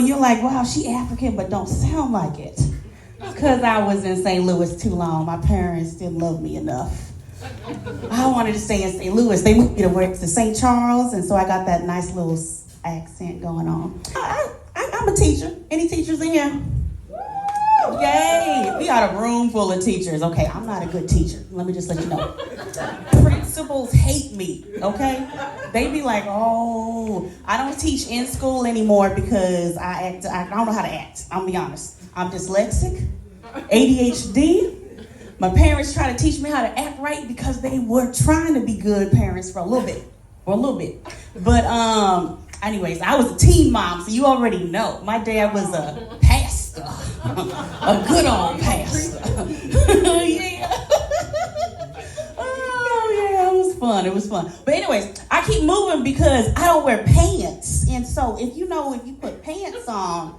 you're like, wow, she African, but don't sound like it. Because I was in St. Louis too long. My parents didn't love me enough. I wanted to stay in St. Louis. They moved me to St. Charles, and so I got that nice little accent going on. I'm a teacher. Any teachers in here? Yay! We got a room full of teachers. Okay, I'm not a good teacher. Let me just let you know. Principals hate me, okay? They be like, oh, I don't teach in school anymore because I don't know how to act. I'm gonna be honest. I'm dyslexic, ADHD. My parents try to teach me how to act right because they were trying to be good parents for a little bit. But anyways, I was a teen mom, so you already know. My dad was a pastor, a good old pastor. Yeah. Oh yeah, it was fun. But anyways, I keep moving because I don't wear pants, and so if you put pants on,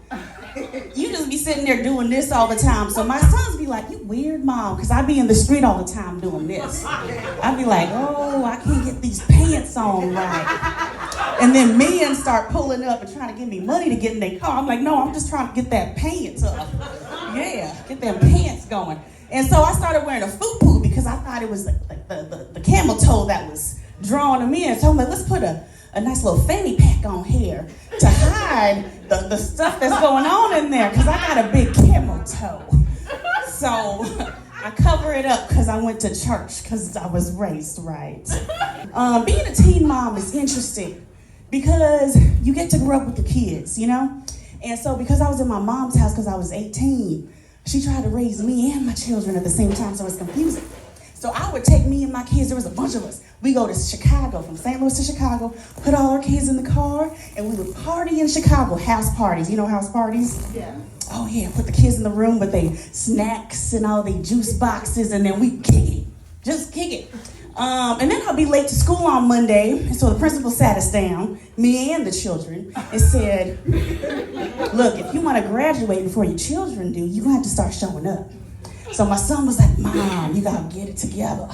you just be sitting there doing this all the time. So my sons be like, you weird mom, because I be in the street all the time doing this. I be like, oh, I can't get these pants on right. And then men start pulling up and trying to give me money to get in their car. I'm like, no, I'm just trying to get that pants up. Yeah, get them pants going. And so I started wearing a fufu because I thought it was the camel toe that was drawing them in. So I'm like, let's put a nice little fanny pack on here to hide the stuff that's going on in there because I got a big camel toe. So I cover it up because I went to church because I was raised right. Being a teen mom is interesting because you get to grow up with the kids, you know? And so because I was in my mom's house because I was 18, she tried to raise me and my children at the same time, so it's confusing. So I would take me and my kids, there was a bunch of us. We go to Chicago, from St. Louis to Chicago, put all our kids in the car, and we would party in Chicago, house parties. You know house parties? Yeah. Oh yeah, put the kids in the room with their snacks and all their juice boxes, and then we kick it, just kick it. And then I'll be late to school on Monday, and so the principal sat us down, me and the children, and said, look, if you want to graduate before your children do, you're going to have to start showing up. So my son was like, Mom, you got to get it together.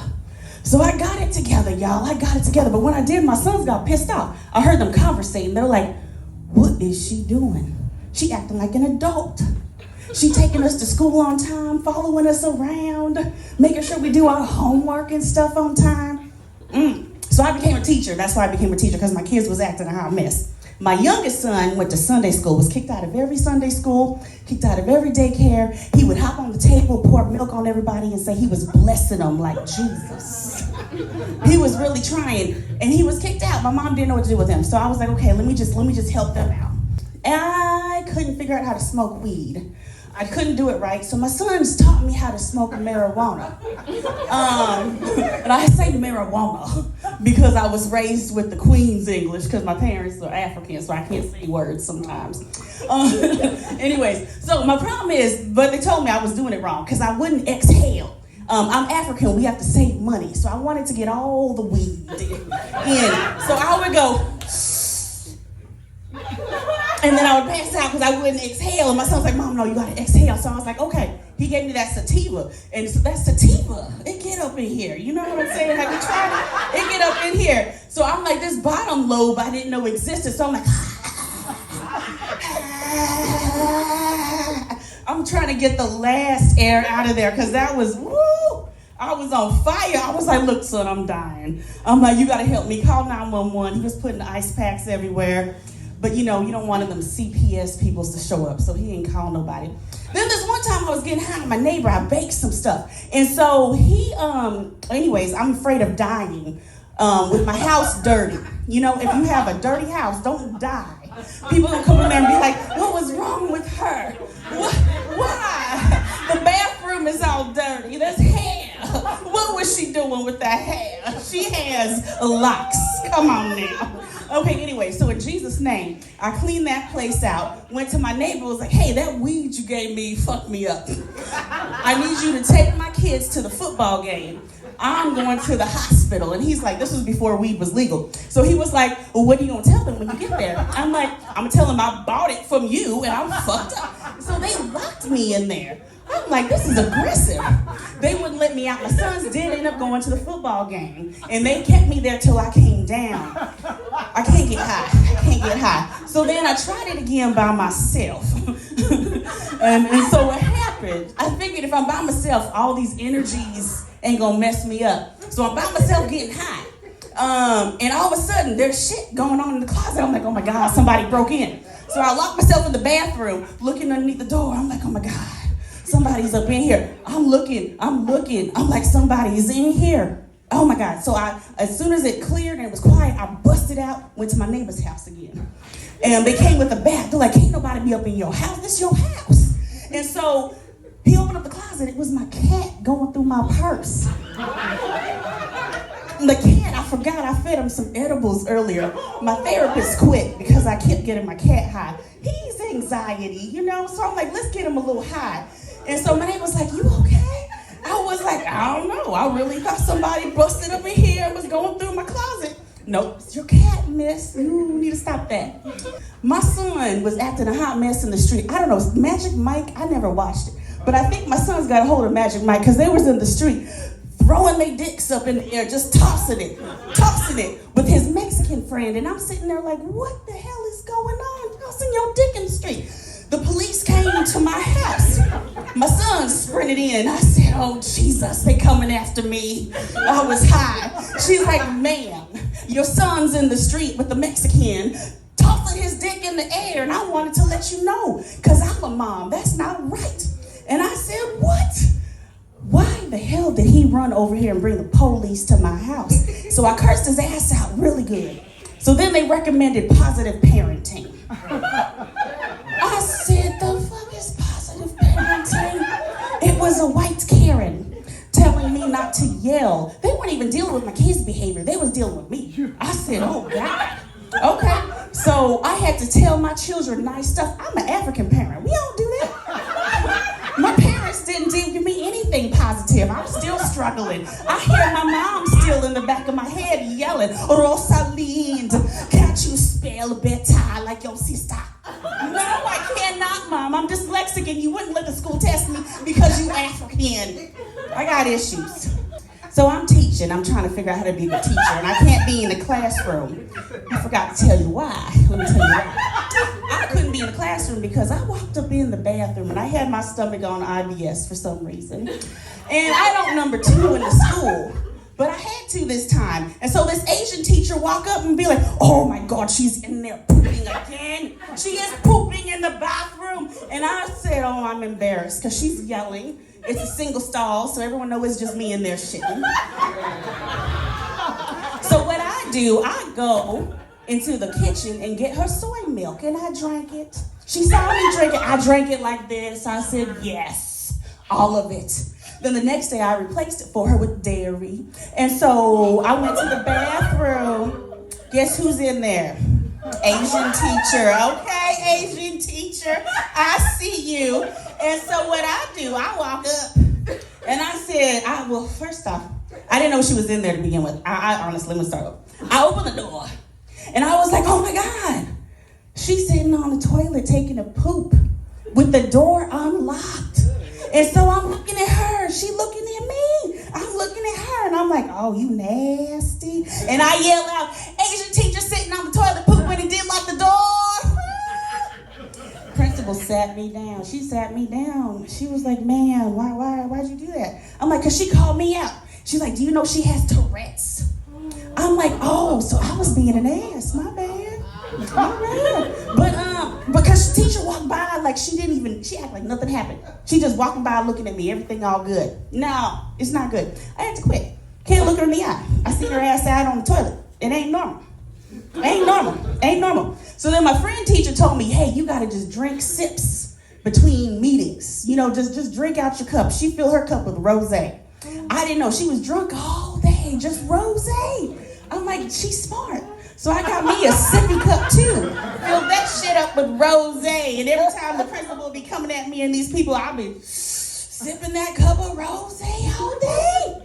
So I got it together, y'all. I got it together. But when I did, my sons got pissed off. I heard them conversating. They're like, what is she doing? She acting like an adult. She taking us to school on time, following us around, making sure we do our homework and stuff on time. So I became a teacher. That's why I became a teacher, because my kids was acting a hot mess. My youngest son went to Sunday school, was kicked out of every Sunday school, kicked out of every daycare. He would hop on the table, pour milk on everybody, and say he was blessing them like Jesus. He was really trying, and he was kicked out. My mom didn't know what to do with him, so I was like, okay, let me just help them out. And I couldn't figure out how to smoke weed. I couldn't do it right, so my sons taught me how to smoke marijuana. And I say marijuana because I was raised with the Queen's English because my parents are African, so I can't say words sometimes. Anyways, so my problem is, but they told me I was doing it wrong because I wouldn't exhale. I'm African, we have to save money, so I wanted to get all the weed in. So I would go, and then I would pass out because I wouldn't exhale. And my son was like, Mom, no, you gotta exhale. So I was like, okay. He gave me that sativa. And so that sativa, it get up in here. You know what I'm saying? Have you tried it? It get up in here. So I'm like, this bottom lobe I didn't know existed. So I'm like, I'm trying to get the last air out of there because that was, woo! I was on fire. I was like, look, son, I'm dying. I'm like, you gotta help me. Call 911. He was putting ice packs everywhere. But you know, you don't want them CPS people to show up, so he ain't call nobody. Then this one time I was getting high with my neighbor, I baked some stuff. And so he, anyways, I'm afraid of dying with my house dirty. You know, if you have a dirty house, don't die. People gonna come in there and be like, what was wrong with her? Why? The bathroom is all dirty, there's hair. What was she doing with that hair? She has locks, come on now. Okay, anyway, so in Jesus' name, I cleaned that place out, went to my neighbor, was like, hey, that weed you gave me fucked me up. I need you to take my kids to the football game. I'm going to the hospital. And he's like, this was before weed was legal. So he was like, well, what are you going to tell them when you get there? I'm like, I'm going to tell them I bought it from you and I'm fucked up. So they locked me in there. I I'm like, this is aggressive. They wouldn't let me out. My sons did end up going to the football game, and they kept me there till I came down. I can't get high. So then I tried it again by myself. and so what happened, I figured if I'm by myself, all these energies ain't gonna mess me up. So I'm by myself getting high. And all of a sudden, there's shit going on in the closet. I'm like, oh my God, somebody broke in. So I locked myself in the bathroom, looking underneath the door. I'm like, oh my God, somebody's up in here. I'm looking. I'm like, somebody's in here. Oh my God. So as soon as it cleared and it was quiet, I busted out, went to my neighbor's house again. And they came with a bat. They're like, can't nobody be up in your house. This your house. And so he opened up the closet. It was my cat going through my purse. The cat, I forgot I fed him some edibles earlier. My therapist quit because I kept getting my cat high. He's anxiety, so I'm like, let's get him a little high. And so my neighbor was like, you okay? I was like, I don't know. I really thought somebody busted up in here and was going through my closet. Nope, it's your cat, miss. You need to stop that. My son was acting a hot mess in the street. I don't know, Magic Mike, I never watched it. But I think my sons got a hold of Magic Mike because they was in the street throwing their dicks up in the air, just tossing it with his Mexican friend. And I'm sitting there like, what the hell is going on? Tossing your dick in the street. The police came to my house. My son sprinted in. I said, oh, Jesus, they coming after me. I was high. She's like, ma'am, your son's in the street with the Mexican tossing his dick in the air. And I wanted to let you know, because I'm a mom. That's not right. And I said, what? Why the hell did he run over here and bring the police to my house? So I cursed his ass out really good. So then they recommended positive parenting. I said, the fuck is positive parenting? It was a white Karen telling me not to yell. They weren't even dealing with my kids' behavior. They was dealing with me. I said, oh God. Okay. So I had to tell my children nice stuff. I'm an African parent. We don't do that. My parents didn't give me anything positive. I'm still struggling. I hear my mom still in the back of my head yelling, Rosalind, can't you spell better like your sister? No, I cannot, Mom. I'm dyslexic and you wouldn't let the school test me because you African. I got issues. So I'm teaching. I'm trying to figure out how to be a good teacher, and I can't be in the classroom. I forgot to tell you why. Let me tell you why. I couldn't be in the classroom because I walked up in the bathroom and I had my stomach on IBS for some reason. And I don't number 2 in the school, but I had to this time. And so this Asian teacher walk up and be like, oh my God, she's in there pooping again. She is pooping in the bathroom. And I said, oh, I'm embarrassed because she's yelling. It's a single stall, so everyone knows it's just me in there shitting. So what I do, I go into the kitchen and get her soy milk, and I drank it. She saw me drink it. I drank it like this. I said, yes, all of it. Then the next day, I replaced it for her with dairy. And so I went to the bathroom. Guess who's in there? Asian teacher. Okay, Asian teacher. I see you. And so what I do, I walk up and I said, well, first off, I didn't know she was in there to begin with. I honestly, let me start up. I opened the door and I was like, oh my God, she's sitting on the toilet taking a poop with the door unlocked. And so I'm looking at her, she looking at me. I'm looking at her and I'm like, oh, you nasty. And I yell out, Asian teacher sitting on the toilet poop when he did lock the door. Principal sat me down. She sat me down. She was like, man, why'd you do that? I'm like, because she called me out. She's like, do you know she has Tourette's? I'm like, oh, so I was being an ass. My bad. But because the teacher walked by, like she acted like nothing happened. She just walking by looking at me, everything all good. No, it's not good. I had to quit. Can't look her in the eye. I see her ass out on the toilet. It ain't normal. Ain't normal. So then my friend teacher told me, hey, you gotta just drink sips between meetings. Just drink out your cup. She filled her cup with rosé. I didn't know she was drunk all day, just rosé. I'm like, she's smart. So I got me a sippy cup too. Filled that shit up with rosé. And every time the principal be coming at me and these people, I'll be sipping that cup of rosé all day.